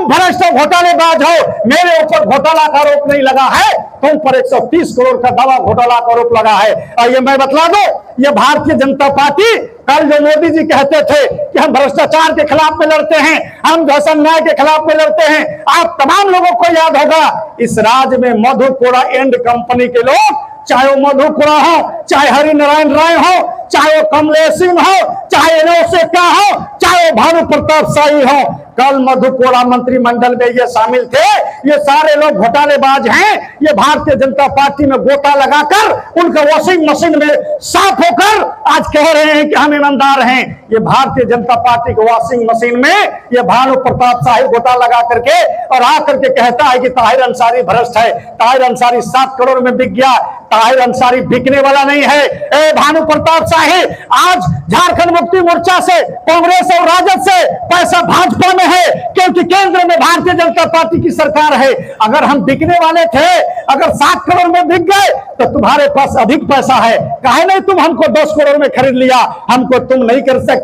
भ्रष्ट हो, घोटालेबाज हो, मेरे ऊपर घोटाला का आरोप नहीं लगा है, तुम पर 130 करोड़ का दावा घोटाला का आरोप लगा है। और ये मैं बतला दो, ये भारतीय जनता पार्टी कल जो मोदी जी कहते थे कि हम भ्रष्टाचार के खिलाफ में लड़ते हैं, हम जो अन्याय के खिलाफ में लड़ते हैं, आप तमाम लोगों को याद होगा इस राज्य में मधुपुरा एंड कंपनी के लोग, चाहे वो मधुपुरा हो, चाहे हरिनारायण राय हो, चाहे वो कमलेश सिंह हो, चाहे नौसेना हो, चाहे भानु प्रताप शाही हो, कल मधुपुरा मंत्रिमंडल में ये शामिल थे। ये सारे लोग घोटालेबाज हैं। ये भारतीय जनता पार्टी में गोता लगाकर उनका वॉशिंग मशीन में साफ होकर आज कह रहे हैं कि हम ईमानदार हैं। ये भारतीय जनता पार्टी के वॉशिंग मशीन में ये भानु प्रताप शाही गोता लगा करके और आकर के कहता है कि ताहिर अंसारी भ्रष्ट है, ताहिर अंसारी 7 करोड़ में बिक गया, ताहिर अंसारी बिकने वाला नहीं है। ए भानु प्रताप शाही, आज झारखंड मुक्ति मोर्चा से, कांग्रेस और राजद से पैसा भाजपा में है, क्योंकि केंद्र में भारतीय जनता पार्टी की सरकार है। अगर हम बिकने वाले थे, अगर 7 करोड़ में बिक गए तो तुम्हारे पास अधिक पैसा है, काहे नहीं तुम हमको 10 करोड़ में खरीद लिया? हमको तुम नहीं कर सकते।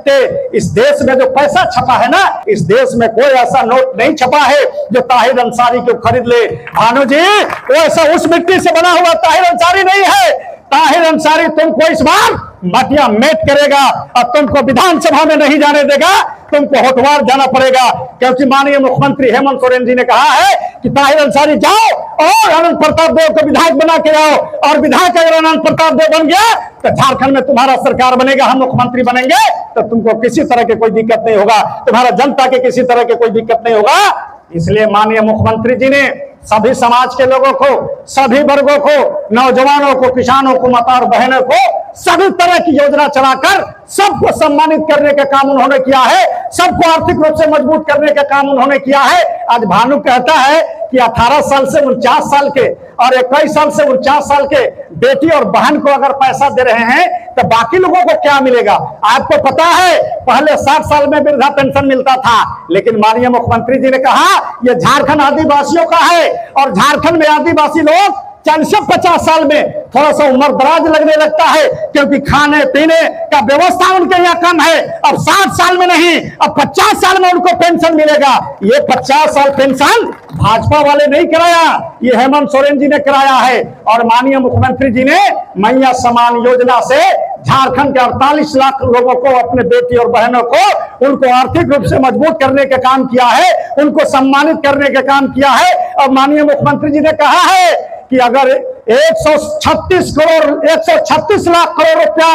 इस देश में जो पैसा छपा है ना, इस देश में कोई ऐसा नोट नहीं छपा है जो ताहिर अंसारी को खरीद ले। भानु जी, वो ऐसा उस मिट्टी से बना हुआ ताहिर अंसारी नहीं है। ताहिर अंसारी तुमको इस बार मटिया मेट करेगा और तुमको विधानसभा में नहीं जाने देगा, तुमको होटवार जाना पड़ेगा, क्योंकि माननीय मुख्यमंत्री हेमंत सोरेन जी ने कहा है कि ताहिर अंसारी जाओ और अनंत प्रताप देव को विधायक बना के आओ, और विधायक अगर अनंत प्रताप देव बन गया तो झारखंड में तुम्हारा सरकार बनेगा, हम मुख्यमंत्री बनेंगे, तो तुमको किसी तरह की कोई दिक्कत नहीं होगा, तुम्हारा जनता के किसी तरह की कोई दिक्कत नहीं होगा। इसलिए माननीय मुख्यमंत्री जी ने सभी समाज के लोगों को, सभी वर्गों को, नौजवानों को, किसानों को, माता और बहनों को सभी तरह की योजना चलाकर सबको सम्मानित करने का काम उन्होंने किया है, सबको आर्थिक रूप से मजबूत करने का काम उन्होंने किया है। आज भानु कहता है कि 18 साल से 49 साल के और 21 साल से 49 साल के बेटी और बहन को अगर पैसा दे रहे हैं तो बाकी लोगों को क्या मिलेगा? आपको पता है पहले 60 साल में वृद्धा पेंशन मिलता था, लेकिन माननीय मुख्यमंत्री जी ने कहा यह झारखंड आदिवासियों का है, और झारखंड में आदिवासी लोग 40 से 50 साल में थोड़ा सा उम्र दराज लगने लगता है, क्योंकि खाने पीने का व्यवस्था उनके यहाँ कम है। अब 60 साल में नहीं, अब 50 साल में उनको पेंशन मिलेगा। ये 50 साल पेंशन भाजपा वाले नहीं कराया, ये हेमंत सोरेन जी ने कराया है। और माननीय मुख्यमंत्री जी ने मैया समान योजना से झारखंड के 48 लाख लोगों को, अपने बेटी और बहनों को, उनको आर्थिक रूप से मजबूत करने का काम किया है, उनको सम्मानित करने का काम किया है। और माननीय मुख्यमंत्री जी ने कहा है कि अगर 136 लाख करोड़ रुपया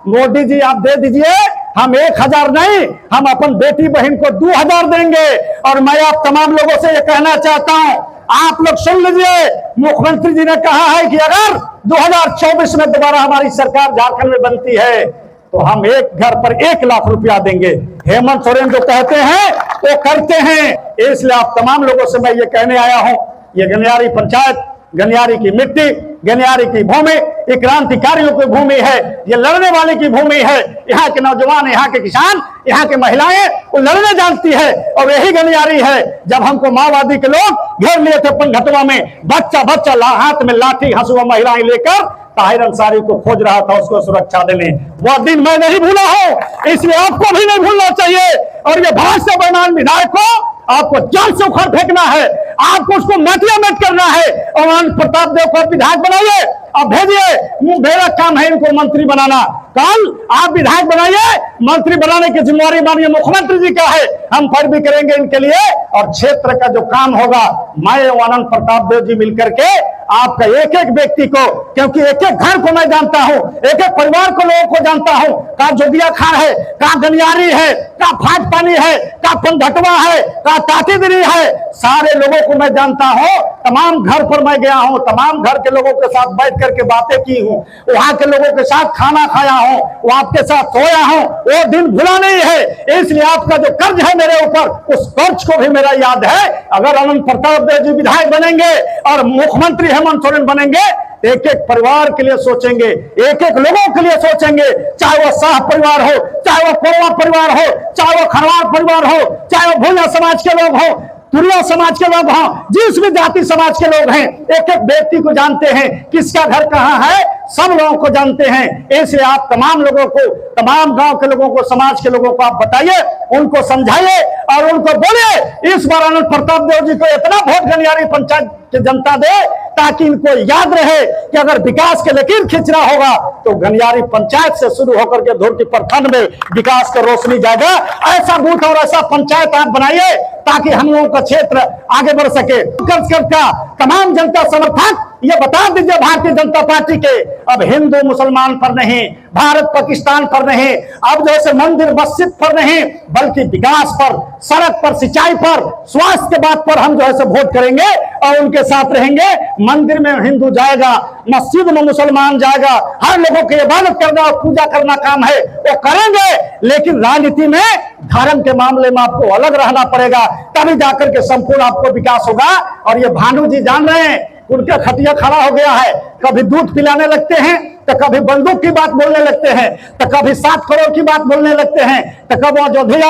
मोदी जी आप दे दीजिए, हम 1000 नहीं, हम अपन बेटी बहन को 2000 देंगे। और मैं आप तमाम लोगों से ये कहना चाहता हूं, आप लोग सुन लीजिए, मुख्यमंत्री जी ने कहा है कि अगर 2024 में दोबारा हमारी सरकार झारखंड में बनती है तो हम एक घर पर 1 लाख रुपया देंगे। हेमंत सोरेन जो कहते हैं वो करते हैं। इसलिए आप तमाम लोगों से मैं ये कहने आया हूं, ये गनियारी पंचायत, गनियारी की मिट्टी, गनियारी की भूमि, ये क्रांतिकारियों की भूमि है, ये लड़ने वाले की भूमि है। यहाँ के नौजवान, यहाँ के किसान, यहाँ के महिलाएं वो लड़ने जानती है, और यही गनियारी है। जब हमको माओवादी के लोग घेर लिए थे पंघटवा में, बच्चा बच्चा हाथ में लाठी हंसुआ महिलाएं लेकर ताहिर अंसारी को खोज रहा था उसको सुरक्षा देने, वह दिन मैं नहीं भूला हूं, इसलिए आपको भी नहीं भूलना चाहिए। और ये भाजपा बेईमान विधायक को आपको जल से उखाड़ फेंकना है, आपको उसको मटिया मेट करना है, और अनंत प्रताप देव को विधायक बनाइए और भेजिए। मेरा काम है इनको मंत्री बनाना, कल आप विधायक बनाइए, मंत्री बनाने की जिम्मेवारी माननीय मुख्यमंत्री जी का है, हम फिर भी करेंगे इनके लिए। और क्षेत्र का जो काम होगा, मैं अनंत प्रताप देव जी मिलकर के आपका एक एक व्यक्ति को, क्योंकि एक एक घर को मैं जानता हूं, एक एक परिवार को, लोगों को जानता हूं, कहा जोगिया खान है, कहा गनियारी है, कहा फाटपानी है, कहा पंघटवा है, कहा तातीदिरी है, सारे लोगों को मैं जानता हूं। तमाम घर पर मैं गया हूं, तमाम घर के लोगों के साथ बैठ करके बातें की हूं, वहां के लोगों के साथ खाना खाया हूं, वो आपके साथ सोया हूं, वो दिन भुला नहीं है। इसलिए आपका जो कर्ज है मेरे ऊपर, उस कर्ज को भी मेरा याद है। अगर अनंत प्रताप देव जी विधायक बनेंगे और मुख्यमंत्री हेमंत सोरेन बनेंगे, एक एक परिवार के लिए सोचेंगे, एक एक लोगों के लिए सोचेंगे, चाहे वो शाह परिवार हो, चाहे वो कोरवा परिवार हो, चाहे वो खरवार परिवार हो, चाहे वो भूया समाज के लोग हो, तुरिया समाज के लोग हों, जिस भी जाति समाज के लोग हैं, एक एक व्यक्ति को जानते हैं, किसका घर कहाँ है, सब लोगों को जानते हैं। इसलिए आप तमाम लोगों को, तमाम गांव के लोगों को, समाज के लोगों को आप बताइए, उनको समझाइए और उनको बोलिए इस बार आनंद प्रताप देव जी को इतना वोट गनियारी पंचायत की जनता दे ताकि इनको याद रहे कि अगर विकास के लकीर खींचना होगा तो गनियारी पंचायत से शुरू होकर के धोती प्रखंड में विकास का रोशनी जाएगा। ऐसा बूथ और ऐसा पंचायत आप बनाइए ताकि हम लोगों का क्षेत्र आगे बढ़ सके। का तमाम जनता समर्थक ये बता दीजिए भारतीय जनता पार्टी के, अब हिंदू मुसलमान पर नहीं, भारत पाकिस्तान पर नहीं, अब जैसे मंदिर मस्जिद पर नहीं, बल्कि विकास पर, सड़क पर, सिंचाई पर, स्वास्थ्य के बात पर हम जो है वोट करेंगे और उनके साथ रहेंगे। मंदिर में हिंदू जाएगा, मस्जिद में मुसलमान जाएगा, हर लोगों की इबादत करना और पूजा करना काम है वो करेंगे, लेकिन राजनीति में धर्म के मामले में आपको अलग रहना पड़ेगा, तभी जाकर के संपूर्ण आपको विकास होगा। और ये भानु जी जान रहे हैं, उनका खटिया खड़ा हो गया है, कभी दूध पिलाने लगते हैं तो कभी बंदूक की बात बोलने लगते हैं, तो कभी 7 करोड़ की बात बोलने लगते हैं, तो कभी अयोध्या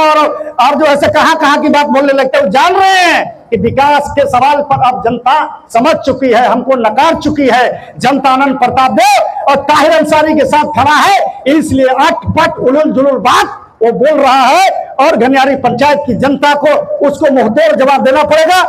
और जो ऐसे कहां की बात बोलने लगते हैं। जान रहे हैं कि विकास के सवाल पर अब जनता समझ चुकी है, हमको नकार चुकी है। जनता आनंद प्रताप देव और ताहिर अंसारी के साथ खड़ा है, इसलिए अटपट उलुल जुलुल बात वो बोल रहा है और गनियारी पंचायत की जनता को उसको मुंहतोड़ जवाब देना पड़ेगा।